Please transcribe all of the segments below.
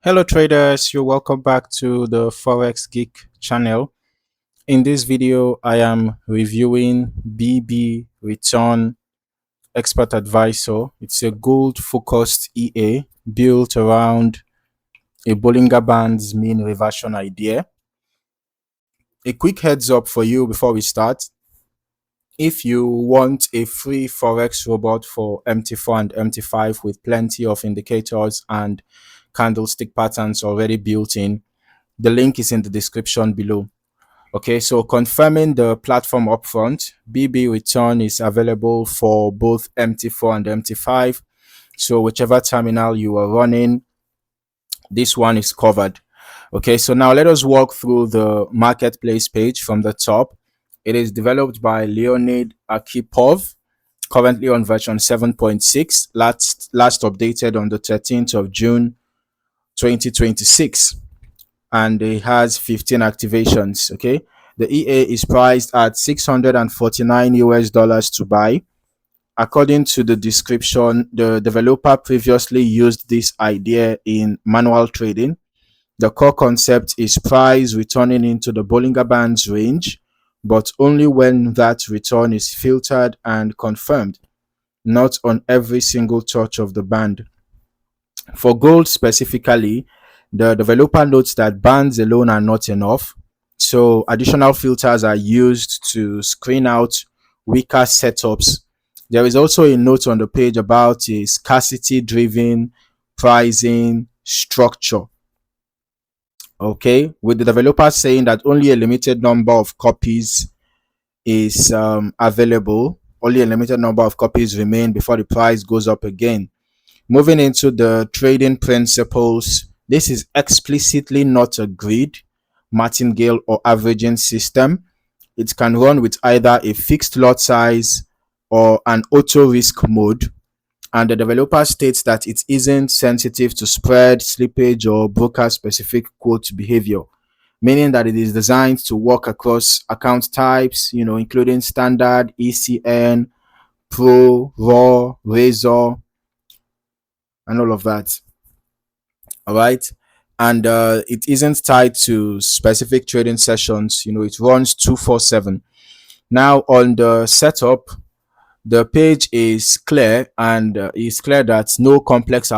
Hello traders, you're welcome back to the Forex Geek channel. In this video, I am reviewing BB Return Expert Advisor. It's a gold focused EA built around a Bollinger Bands mean reversion idea. A quick heads up for you before we start. If you want a free Forex robot for MT4 and MT5 with plenty of indicators and candlestick patterns already built in, the link is in the description below. Okay, so confirming the platform upfront, BB Return is available for both MT4 and MT5. So whichever terminal you are running, this one is covered. Okay, so now let us walk through the marketplace page from the top. It is developed by Leonid Akipov, currently on version 7.6, last updated on the 13th of June 2026. And it has 15 activations. Okay, the EA is priced at 649 US dollars to buy. According to the description, the developer previously used this idea in manual trading. The core concept is price returning into the Bollinger Bands range, but only when that return is filtered and confirmed, not on every single touch of the band. For gold specifically, the developer notes that bands alone are not enough, so additional filters are used to screen out weaker setups. There is also a note on the page about a scarcity driven pricing structure. Okay, with the developer saying that only a limited number of copies is available, only a limited number of copies remain before the price goes up again. Moving into the trading principles, this is explicitly not a grid, martingale, or averaging system. It can run with either a fixed lot size or an auto risk mode. And the developer states that it isn't sensitive to spread, slippage, or broker specific quote behavior, meaning that it is designed to work across account types, including standard, ECN, Pro, Raw, Razor, and all of that. All right. And it isn't tied to specific trading sessions. It runs 247. Now on the setup, the page is clear, and it's clear that no complex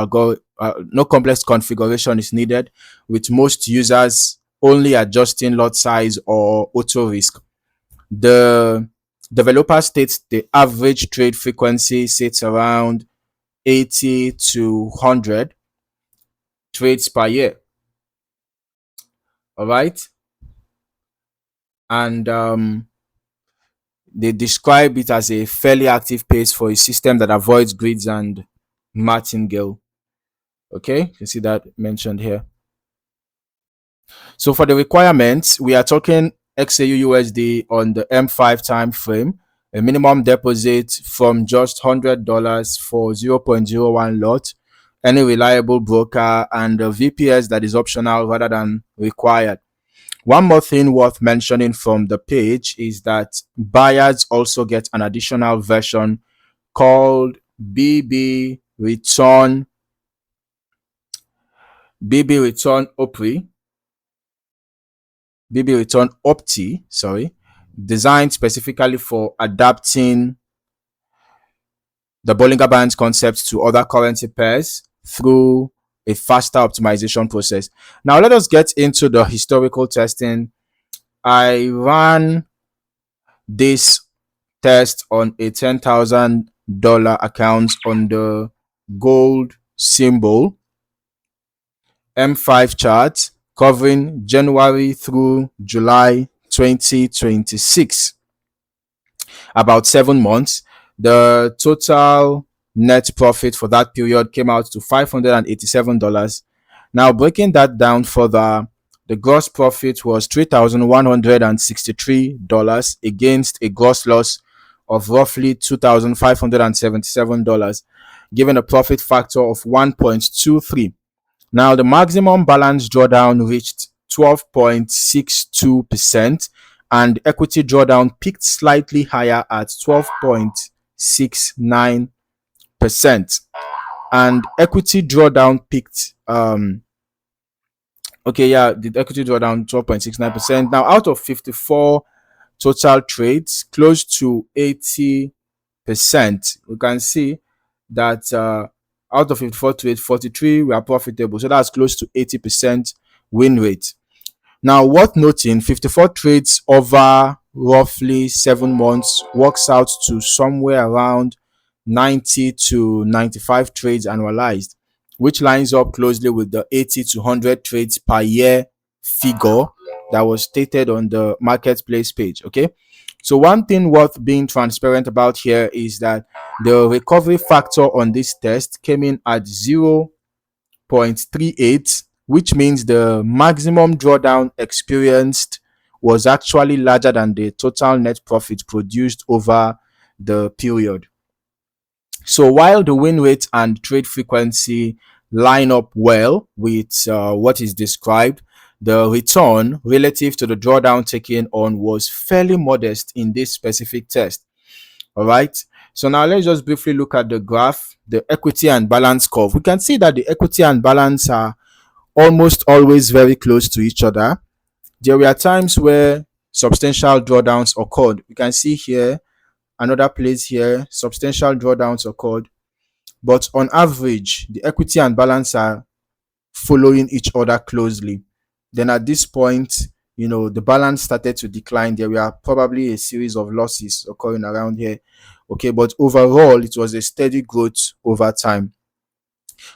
configuration is needed, with most users only adjusting lot size or auto risk. The developer states the average trade frequency sits around 80 to 100 trades per year. All right. And they describe it as a fairly active pace for a system that avoids grids and martingale. Okay, you can see that mentioned here. So for the requirements, we are talking XAU USD on the M5 time frame, a minimum deposit from just $100 for 0.01 lot, any reliable broker, and a VPS that is optional rather than required. One more thing worth mentioning from the page is that buyers also get an additional version called BB Return OPRI, BB Return OPTI, designed specifically for adapting the Bollinger Bands concept to other currency pairs through a faster optimization process. Now let us get into the historical testing. I ran this test on a $10,000 account on the gold symbol M5 chart covering January through July 2026, about 7 months. The total net profit for that period came out to $587. Now, breaking that down further, the gross profit was $3,163 against a gross loss of roughly $2,577, giving a profit factor of 1.23. Now, the maximum balance drawdown reached 12.62%, and equity drawdown peaked slightly higher at 12.69%. And equity drawdown peaked Okay, yeah, the equity drawdown 12.69%. Now, out of 54 total trades, close to 80%, we can see that out of 54 trades, 43 were profitable. So that's close to 80% win rate. Now, worth noting, 54 trades over roughly 7 months works out to somewhere around 90 to 95 trades annualized, which lines up closely with the 80 to 100 trades per year figure that was stated on the marketplace page. Okay. So, one thing worth being transparent about here is that the recovery factor on this test came in at 0.38, which means the maximum drawdown experienced was actually larger than the total net profit produced over the period. So while the win rate and trade frequency line up well with what is described, the return relative to the drawdown taken on was fairly modest in this specific test. All right. So now let's just briefly look at the graph, the equity and balance curve. We can see that the equity and balance are almost always very close to each other. There were times where substantial drawdowns occurred. You can see here, another place here, substantial drawdowns occurred. But on average, the equity and balance are following each other closely. Then at this point, the balance started to decline. There were probably a series of losses occurring around here. Okay, but overall, it was a steady growth over time.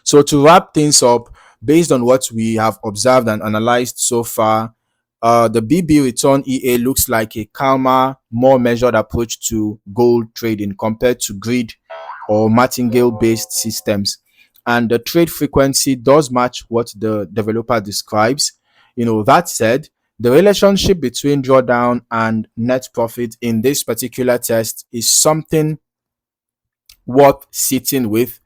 So to wrap things up, based on what we have observed and analyzed so far, the BB return EA looks like a calmer, more measured approach to gold trading compared to grid or martingale based systems. And the trade frequency does match what the developer describes. That said, the relationship between drawdown and net profit in this particular test is something worth sitting with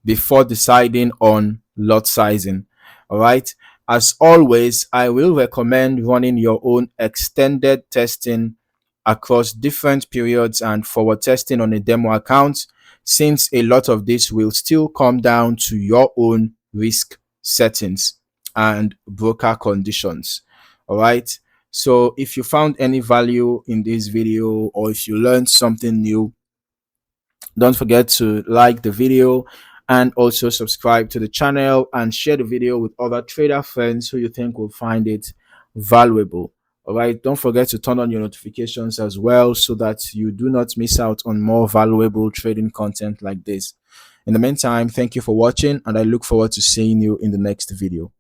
before deciding on lot sizing. All right. As always, I will recommend running your own extended testing across different periods and forward testing on a demo account, since a lot of this will still come down to your own risk settings and broker conditions. All right. So if you found any value in this video, or if you learned something new, don't forget to like the video and also subscribe to the channel and share the video with other trader friends who you think will find it valuable. All right, don't forget to turn on your notifications as well so that you do not miss out on more valuable trading content like this. In the meantime, thank you for watching, and I look forward to seeing you in the next video.